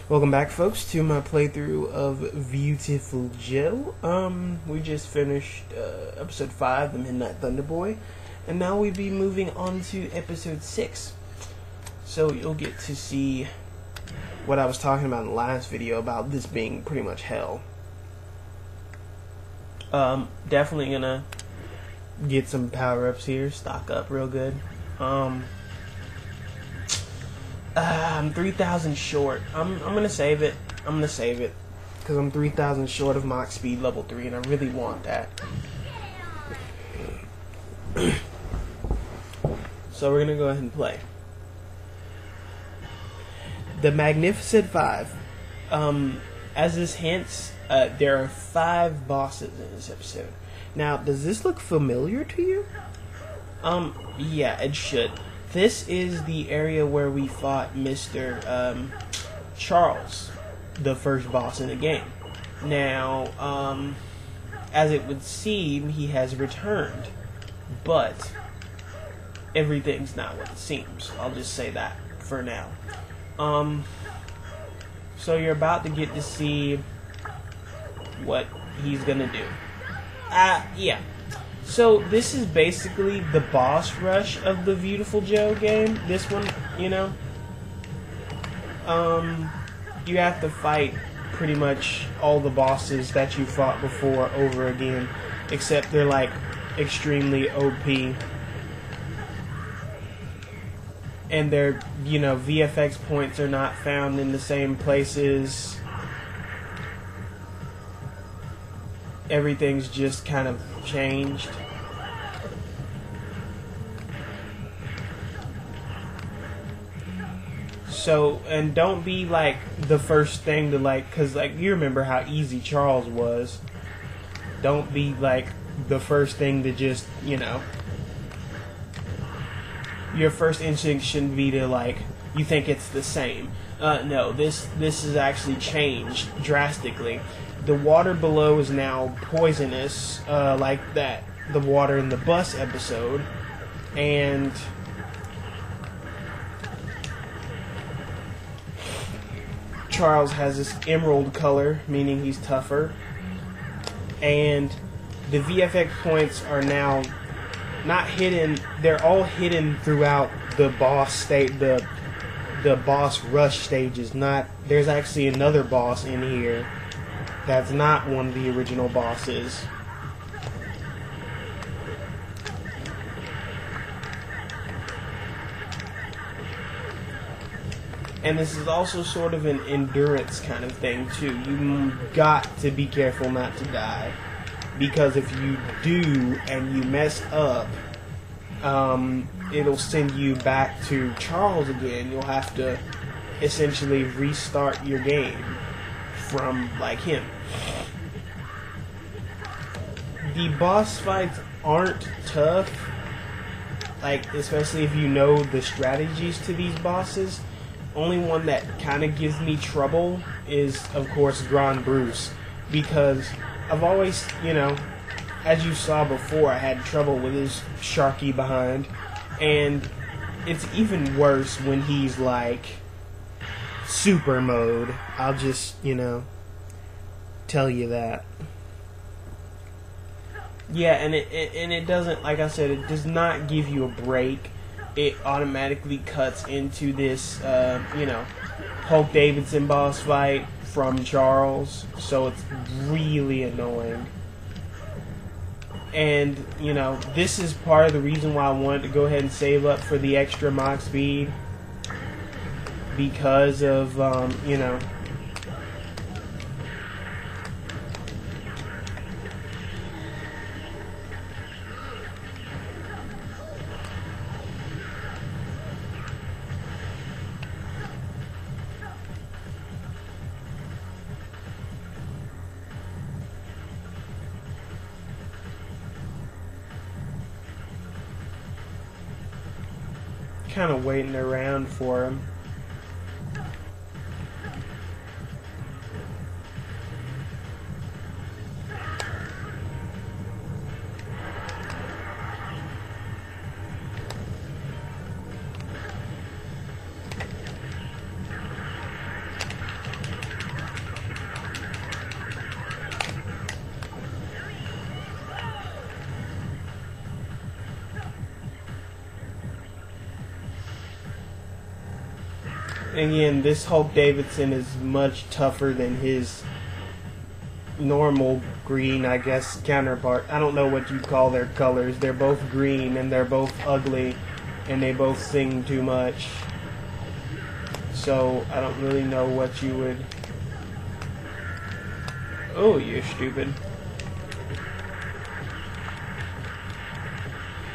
Welcome back, folks, to my playthrough of Viewtiful Joe. We just finished episode 5, The Midnight Thunder Boy, and now we'll be moving on to episode 6. So you'll get to see what I was talking about in the last video about this being pretty much hell. Definitely gonna get some power-ups here, stock up real good. I'm 3,000 short. I'm gonna save it. Because I'm 3,000 short of Mach Speed level 3, and I really want that. So we're gonna go ahead and play. The Magnificent Five. As this hints, there are 5 bosses in this episode. Now, does this look familiar to you? Yeah, it should. This is the area where we fought Mr. Charles, the first boss in the game. Now, as it would seem, he has returned, but everything's not what it seems. I'll just say that for now. So you're about to get to see what he's gonna do. Yeah. So this is basically the boss rush of the Viewtiful Joe game. This one, you know, you have to fight pretty much all the bosses that you fought before over again, except they're like extremely OP. And their, you know, VFX points are not found in the same places. Everything's just kind of changed. So, and don't be like the first thing to like, cause like you remember how easy Charles was. Don't be like the first thing to just, you know, your first instinct shouldn't be to like, you think it's the same. No, this is actually changed drastically. The water below is now poisonous, like that, the water in the bus episode, and Charles has this emerald color, meaning he's tougher, and the VFX points are now not hidden, they're all hidden throughout the boss state, the boss rush stages. Not, there's actually another boss in here that's not one of the original bosses. And this is also sort of an endurance kind of thing too. You got to be careful not to die, because if you do and you mess up, it'll send you back to Charles again. You'll have to essentially restart your game from like him. The boss fights aren't tough, like especially if you know the strategies to these bosses. Only one that kind of gives me trouble is, of course, Grand Bruce, because I've always, you know, as you saw before, I had trouble with his Sharky behind, and it's even worse when he's like super mode. I'll just, you know, tell you that. Yeah, and it doesn't, like I said, it does not give you a break. It automatically cuts into this, you know, Hulk Davidson boss fight from Charles, so it's really annoying. And, you know, this is part of the reason why I wanted to go ahead and save up for the extra Mach Speed, because of, you know, kind of waiting around for him. Again, this Hulk Davidson is much tougher than his normal green, I guess, counterpart. I don't know what you call their colors. They're both green and they're both ugly and they both sing too much. So I don't really know what you would... Oh, you're stupid.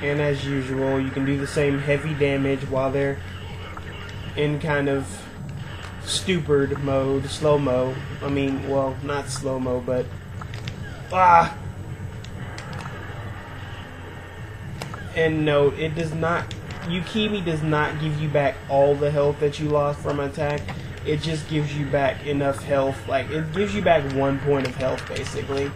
And as usual, you can do the same heavy damage while they're in kind of stupid mode, slow-mo. I mean, well, not slow-mo, but... Ah! And no, it does not... Yukimi does not give you back all the health that you lost from attack. It just gives you back enough health. Like, it gives you back 1 point of health, basically.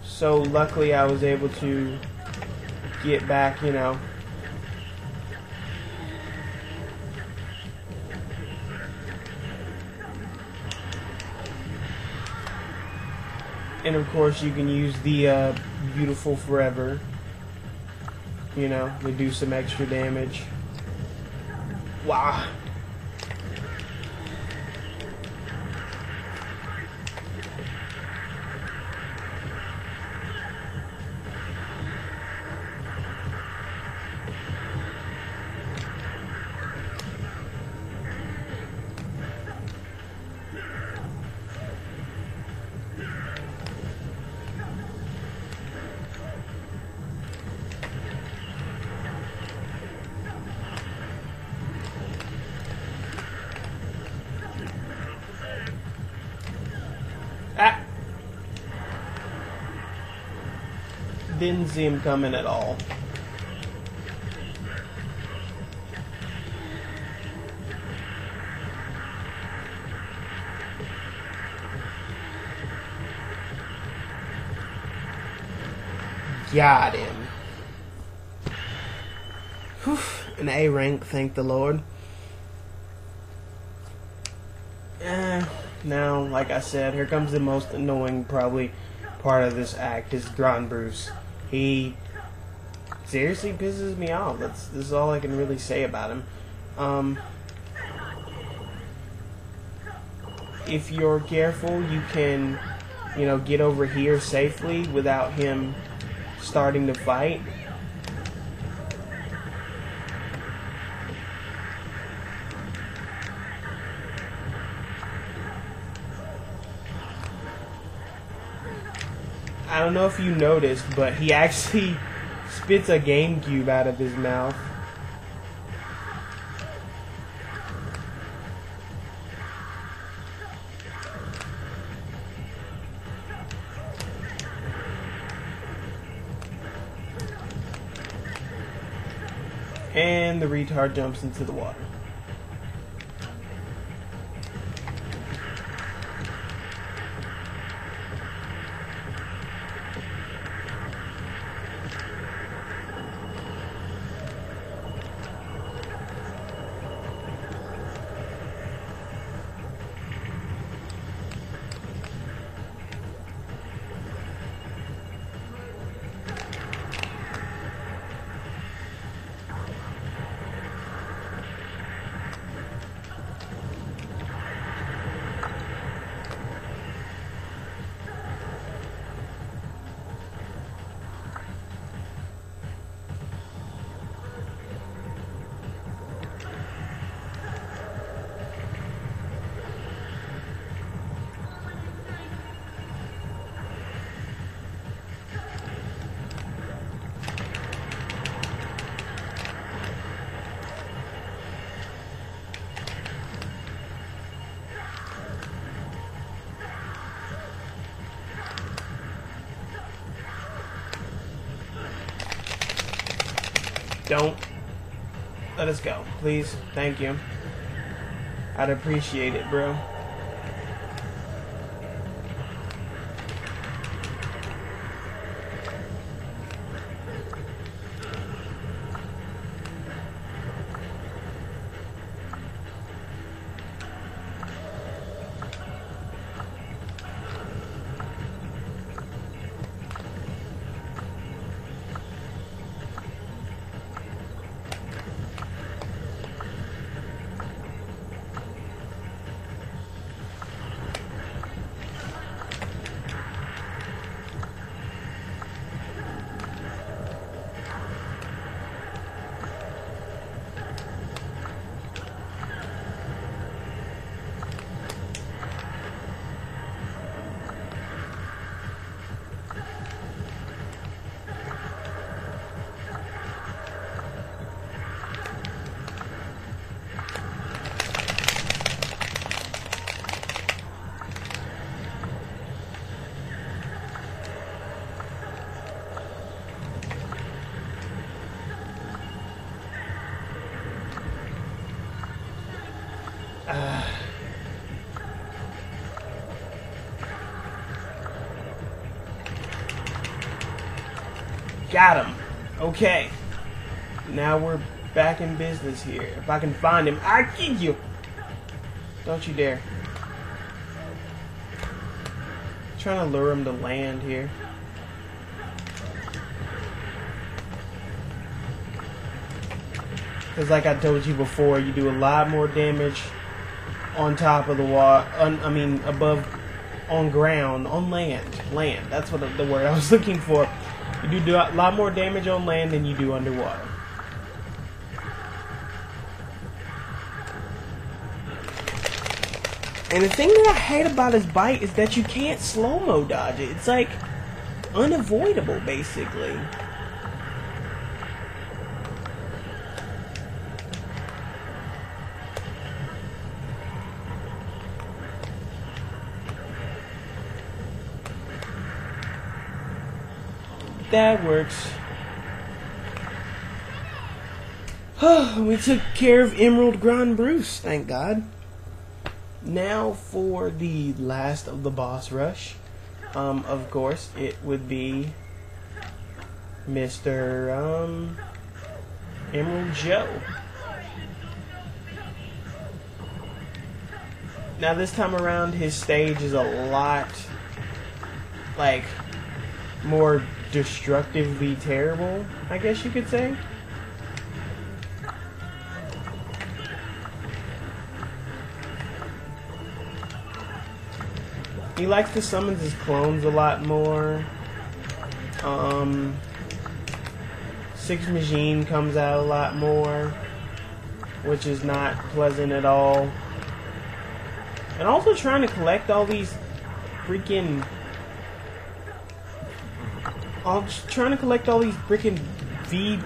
So, luckily, I was able to get back, you know. And of course you can use the Viewtiful forever, you know, to do some extra damage. Wow. Ah! Didn't see him coming at all. Got him. Whew, an A rank, thank the Lord. Now, like I said, here comes the most annoying, probably, part of this act, is Grand Bruce. He seriously pisses me off. This is all I can really say about him. If you're careful, you can, you know, get over here safely without him starting to fight. I don't know if you noticed, but he actually spits a GameCube out of his mouth. And the retard jumps into the water. Don't let us go, please. Thank you. I'd appreciate it, bro. Got him. Okay. Now we're back in business here. If I can find him, I kill you. Don't you dare. Trying to lure him to land here. Because like I told you before, you do a lot more damage on top of the water. I mean, above, on ground, on land. Land. That's what the word I was looking for. You do a lot more damage on land than you do underwater. And the thing that I hate about his bite is that you can't slow-mo dodge it. It's like unavoidable, basically. That works. We took care of Emerald Grand Bruce, thank God. Now for the last of the boss rush. Of course, it would be Mr. Emerald Joe. Now this time around, his stage is a lot, like, more destructively terrible, I guess you could say. He likes to summon his clones a lot more. Six Machine comes out a lot more, which is not pleasant at all. And also trying to collect all these freaking... trying to collect all these freaking V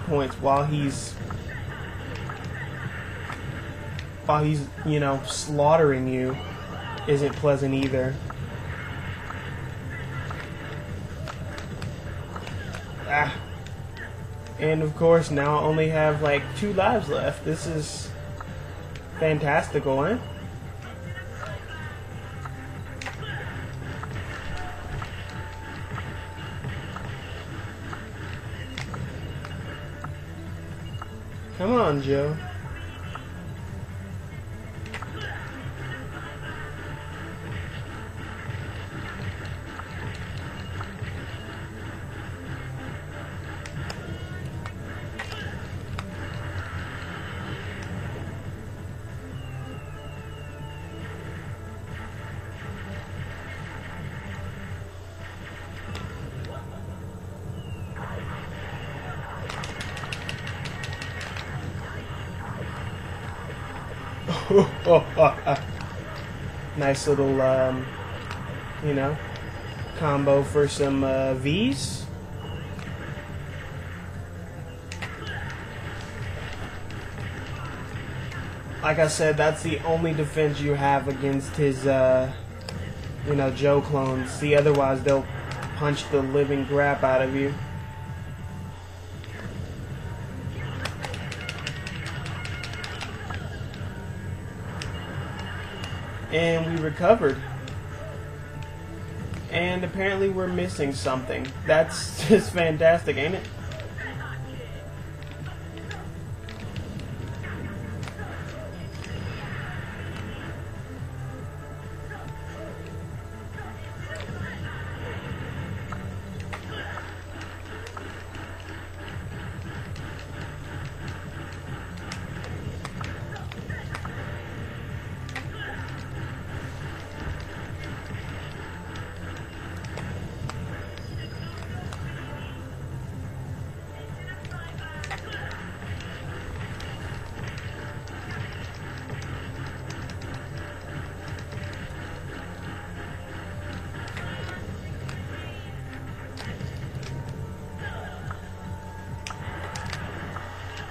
points while he's, slaughtering you isn't pleasant either. And of course, now I only have like 2 lives left. This is fantastical, eh? Come on, Joe. Nice little, combo for some V's. Like I said, that's the only defense you have against his, Joe clones. See, otherwise they'll punch the living crap out of you. And we recovered. And apparently we're missing something. That's just fantastic, ain't it?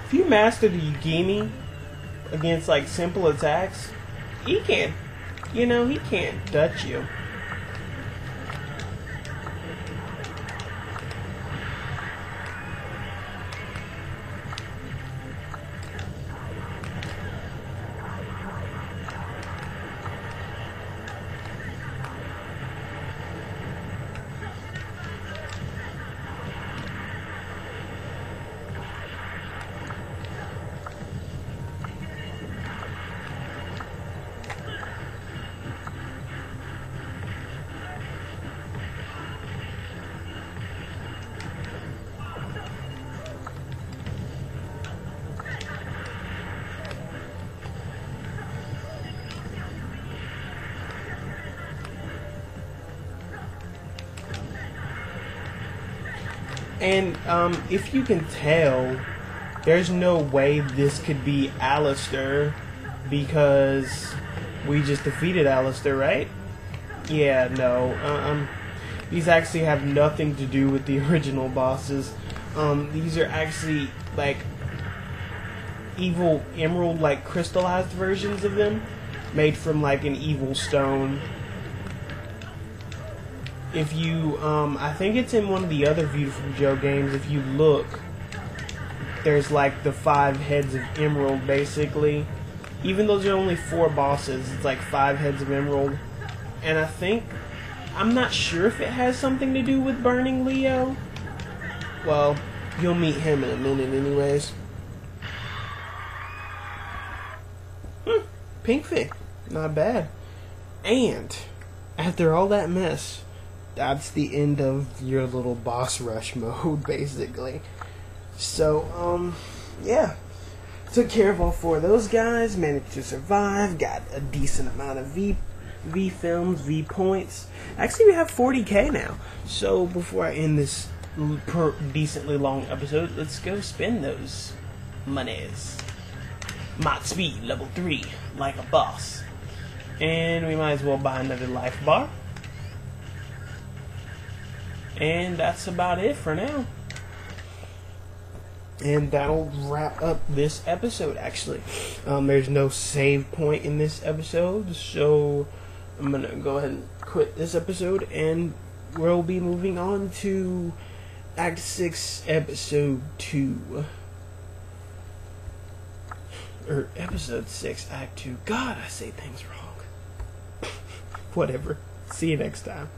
If you master the Yugimi against like simple attacks, he can't, he can't touch you. And if you can tell, there's no way this could be Alistair because we just defeated Alistair, right? Yeah, no. These actually have nothing to do with the original bosses. These are actually like evil emerald, like crystallized versions of them, made from like an evil stone. If you, I think it's in one of the other Viewtiful Joe games, if you look, there's like the 5 heads of emerald, basically. Even though there are only 4 bosses, it's like 5 heads of emerald. And I think, I'm not sure if it has something to do with burning Leo. Well, you'll meet him in a minute anyways. Pink Fig, not bad. And, after all that mess, that's the end of your little boss rush mode, basically. So, yeah. Took care of all 4 of those guys, managed to survive, got a decent amount of V films, V points. Actually, we have 40k now. So, before I end this decently long episode, let's go spend those monies. Mod speed, level 3, like a boss. And we might as well buy another life bar. And that's about it for now. And that'll wrap up this episode, actually. There's no save point in this episode, so I'm going to go ahead and quit this episode, and we'll be moving on to Act 6, Episode 2. Or Episode 6, Act 2. God, I say things wrong. Whatever. See you next time.